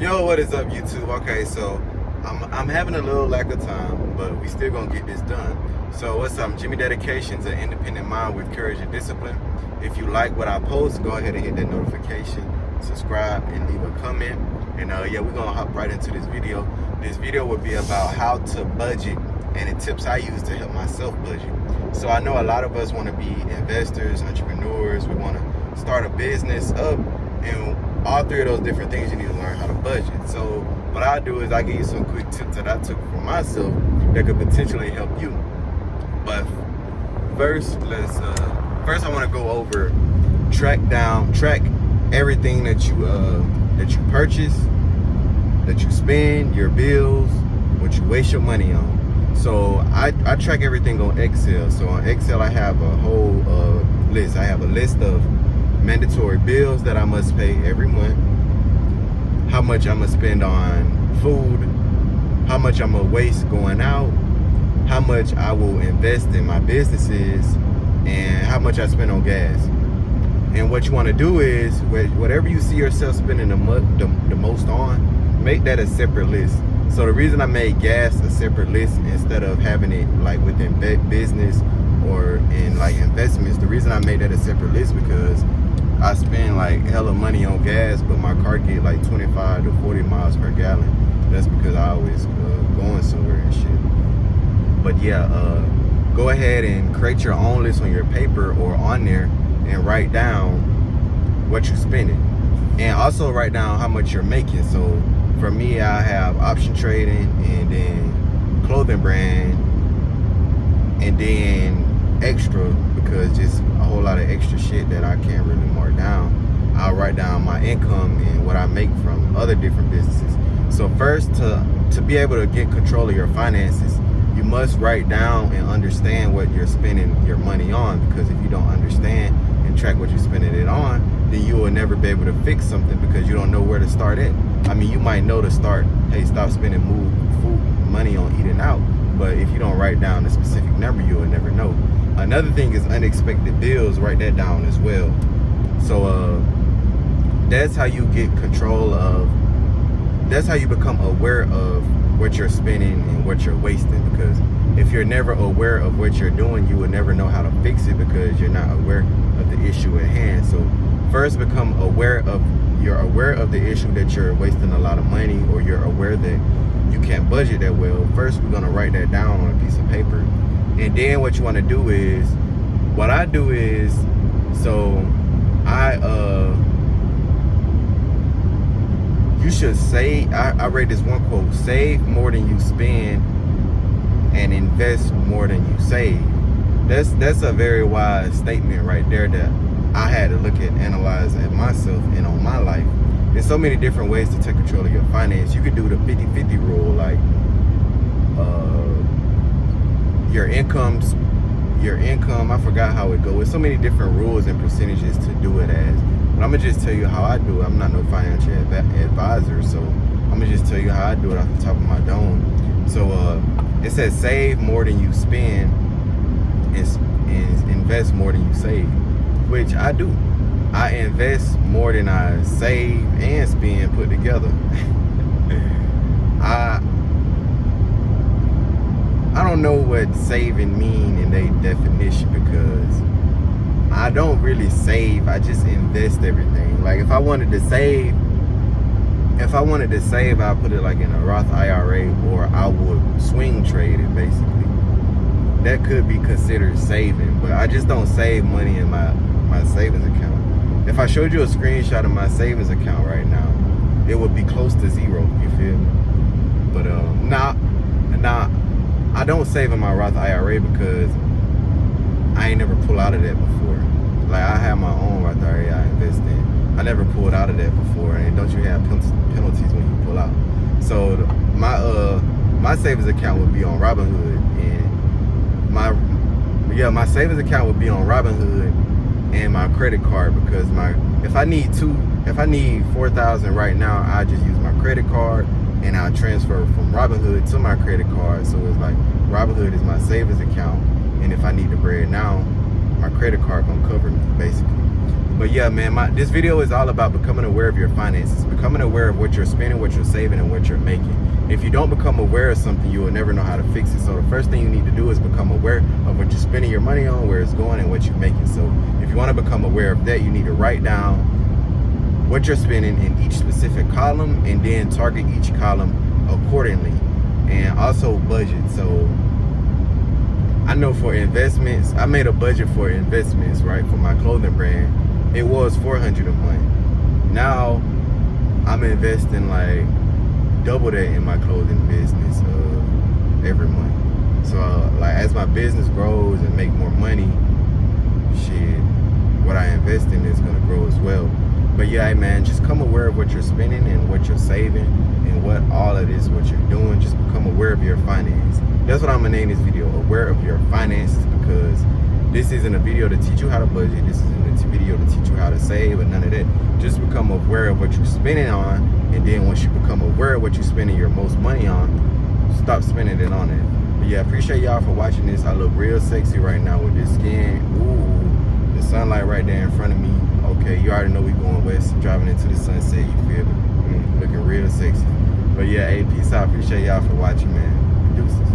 Yo, what is up, YouTube? Okay, so I'm having a little lack of time, but we still gonna get this done. So what's up? I'm Jimmy Dedications, an independent mind with courage and discipline. If you like what I post, go ahead and hit that notification, subscribe, and leave a comment. And yeah, we're gonna hop right into this video. This video will be about how to budget and the tips I use to help myself budget. So I know a lot of us want to be investors, entrepreneurs. We want to start a business up, and all three of those different things you need to learn how to budget. So what I do is I give you some quick tips that I took for myself that could potentially help you. But first, first I want to go over track everything that you purchase, that you spend, your bills, what you waste your money on. So I track everything on Excel. So on Excel I have a whole list. I have a list of mandatory bills that I must pay every month, how much I'm gonna spend on food, how much I'm gonna waste going out, how much I will invest in my businesses, and how much I spend on gas. And what you want to do is, whatever you see yourself spending the most on, make that a separate list. So the reason I made gas a separate list instead of having it like within business or in like investments, the reason I made that a separate list because I spend like hella money on gas, but my car get like 25 to 40 miles per gallon. That's because I always going somewhere and shit. But yeah, go ahead and create your own list on your paper or on there and write down what you're spending. And also write down how much you're making. So for me, I have option trading and then clothing brand and then extra, because just a whole lot of extra shit that I can't really mark down. I'll write down my income and what I make from other different businesses. So first, to be able to get control of your finances, you must write down and understand what you're spending your money on, because if you don't understand and track what you're spending it on, then you will never be able to fix something because you don't know where to start at. I mean, you might know to start, hey, stop spending food money on eating out, but if you don't write down a specific number, you will never know. Another thing is unexpected bills. Write that down as well. So that's how you get control of, that's how you become aware of what you're spending and what you're wasting, because if you're never aware of what you're doing, you will never know how to fix it because you're not aware of the issue at hand. So first, become aware of, you're aware of the issue that you're wasting a lot of money, or you're aware that you can't budget that well. First, we're gonna write that down on a piece of paper. And then what you wanna do is, what I do is, so you should save. I read this one quote: save more than you spend and invest more than you save. That's a very wise statement right there that I had to look at, analyze at myself and on my life. There's so many different ways to take control of your finance. You could do the 50-50 rule, like your income, I forgot how it goes. There's so many different rules and percentages to do it as. But I'm gonna just tell you how I do it. I'm not no financial advisor, so I'm gonna just tell you how I do it off the top of my dome. So it says save more than you spend and invest more than you save, which I do. I invest more than I save and spend put together. I don't know what saving mean in a definition, because I don't really save. I just invest everything. Like if I wanted to save, I'll put it like in a Roth IRA, or I would swing trade it basically. That could be considered saving, but I just don't save money in my savings account. If I showed you a screenshot of my savings account right now, it would be close to zero, you feel me? But now I don't save in my Roth IRA because I ain't never pull out of that before. Like I have my own Roth IRA I invest in. I never pulled out of that before, and don't you have penalties when you pull out? So my savings account would be on Robinhood, and my savings account would be on Robinhood and my credit card, because if I need $4,000 right now, I just use my credit card and I'll transfer from Robinhood to my credit card. So it's like Robinhood is my savings account, and if I need the bread now, my credit card gonna cover me basically. But yeah, man, this video is all about becoming aware of your finances, becoming aware of what you're spending, what you're saving, and what you're making. If you don't become aware of something, you will never know how to fix it. So the first thing you need to do is become aware of what you're spending your money on, where it's going, and what you're making. So if you want to become aware of that, you need to write down what you're spending in each specific column, and then target each column accordingly, and also budget. So I know for investments, I made a budget for investments, right, for my clothing brand. It was $400 a month. Now I'm investing like double that in my clothing business every month. So like as my business grows and make more money, shit, what I invest in is gonna grow as well. But yeah, hey man, just come aware of what you're spending and what you're saving and what all of this, what you're doing. Just become aware of your finance. That's what I'm gonna name this video, Aware of Your Finances, because this isn't a video to teach you how to budget. This isn't a video to teach you how to save or none of that. Just become aware of what you're spending on, and then once you become aware of what you're spending your most money on, stop spending it on it. But yeah, appreciate y'all for watching this. I look real sexy right now with this skin. Ooh, the sunlight right there in front of me. Okay, you already know we going west, driving into the sunset, you feel me? Looking real sexy. But yeah, hey, peace out. Appreciate y'all for watching, man. Deuces.